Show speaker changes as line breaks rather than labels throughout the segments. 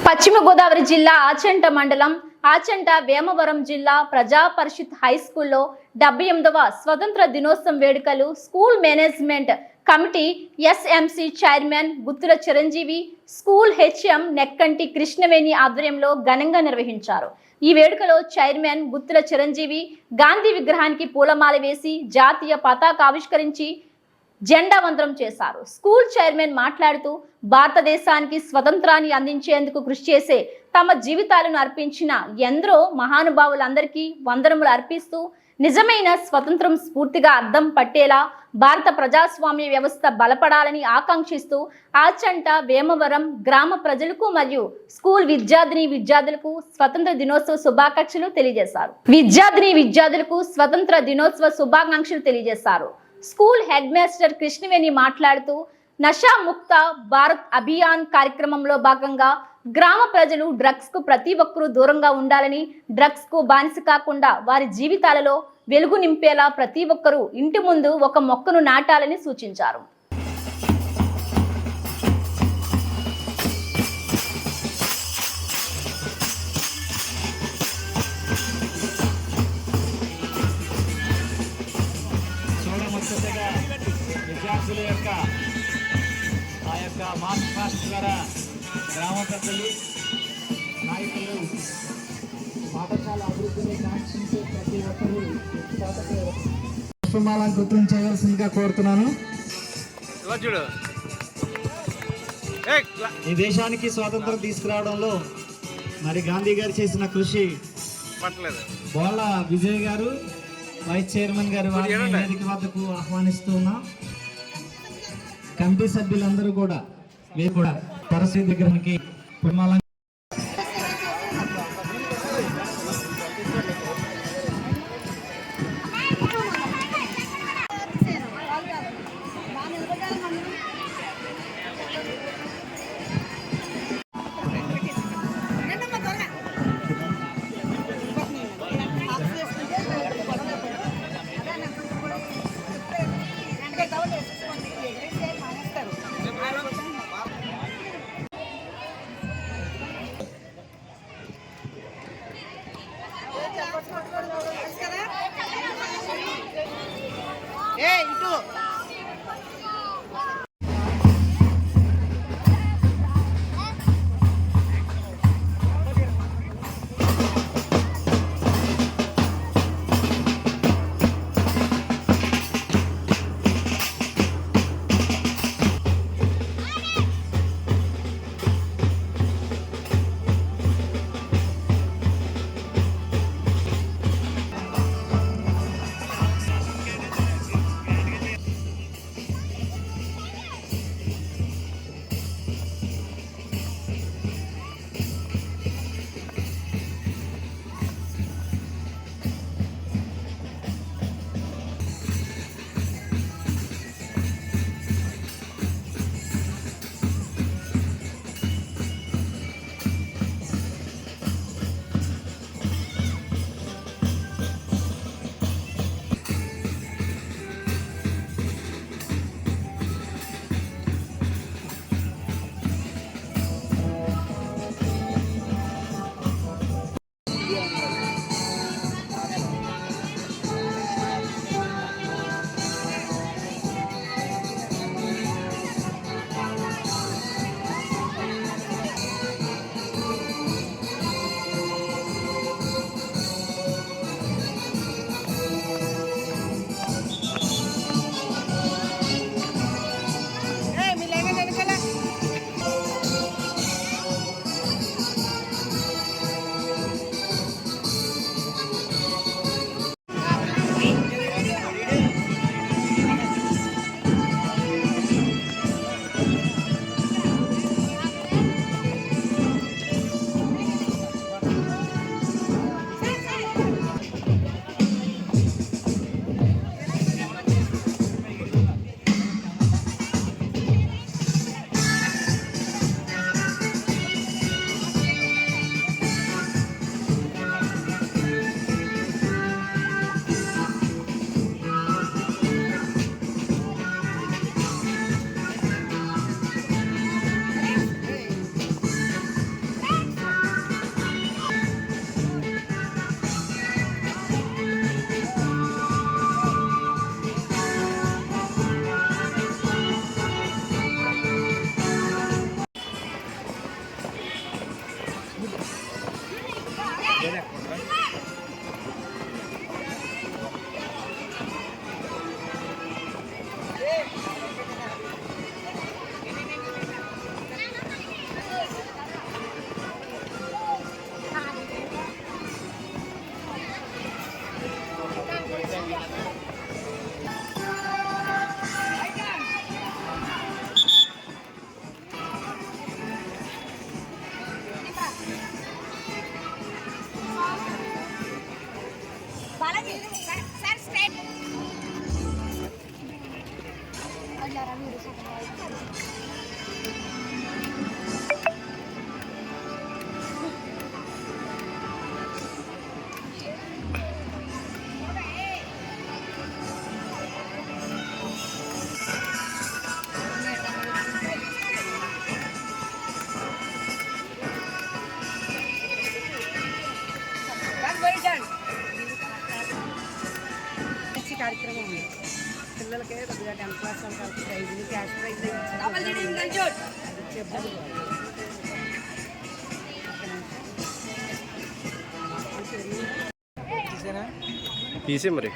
పశ్చిమ గోదావరి జిల్లా ఆచంట మండలం ఆచంట వేమవరం జిల్లా ప్రజా పరిషత్ హై స్కూల్లో 78వ స్వతంత్ర దినోత్సవం వేడుకలు school management committee SMC chairman Guttula Chiranjeevi school HM Nekkanti Krishnaveni ఆధ్వర్యంలో ఘనంగా నిర్వహించారు। ఈ వేడుకలో చైర్మన్ గుత్తుల చిరంజీవి గాంధీ విగ్రహానికి పూలమాల వేసి జాతీయ పతాక ఆవిష్కరించి జెండా వందనం చేశారు। స్కూల్ చైర్మన్ మాట్లాడుతూ భారతదేశానికి స్వతంత్రాన్ని అందించేందుకు కృషి చేసే తమ జీవితాలను అర్పించిన ఎందరో మహానుభావులందరికీ వందనములు అర్పిస్తూ నిజమైన స్వతంత్రం స్ఫూర్తిగా అర్థం పట్టేలా భారత ప్రజాస్వామ్య వ్యవస్థ బలపడాలని ఆకాంక్షిస్తూ ఆచంట వేమవరం గ్రామ ప్రజలకు మరియు స్కూల్ విద్యార్థులకు స్వతంత్ర దినోత్సవ శుభాకాంక్షలు తెలియజేశారు। స్కూల్ హెడ్ మాస్టర్ కృష్ణవేణి మాట్లాడుతూ నషా ముక్త భారత్ అభియాన్ కార్యక్రమంలో భాగంగా గ్రామ ప్రజలు డ్రగ్స్ కు ప్రతి ఒక్కరూ దూరంగా ఉండాలని, డ్రగ్స్ కు బానిస కాకుండా వారి జీవితాలలో వెలుగు నింపేలా ప్రతి ఒక్కరూ ఇంటి ముందు ఒక మొక్కను నాటాలని సూచించారు।
విద్యార్థుల యొక్క మార్చ్ పాస్ట్ ద్వారా గ్రామ పెద్దలు నాయకులు పాఠశాల అభివృద్ధిని కాంక్షించే ప్రతి ఒక్కరూ పుష్పమాలంకృతం చేయాల్సిందిగా కోరుతున్నాను। ఈ దేశానికి స్వాతంత్రం తీసుకురావడంలో మరి గాంధీ గారు చేసిన కృషి బోళ్ళ విజయ్ గారు వైస్ చైర్మన్ గారు వేదిక వద్దకు ఆహ్వానిస్తూ ఉన్నాం। కమిటీ సభ్యులందరూ కూడా మీరు కూడా పరిస్థితి దగ్గరికి పుష్పమాల
పిల్లలకే కొద్దిగా 10th క్లాస్ వాళ్ళకి ప్రైజ్లు క్యాష్ ప్రైజ్
తీసే మరి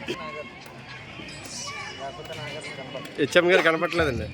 హెచ్ఎం గారు కనపట్లేదండి.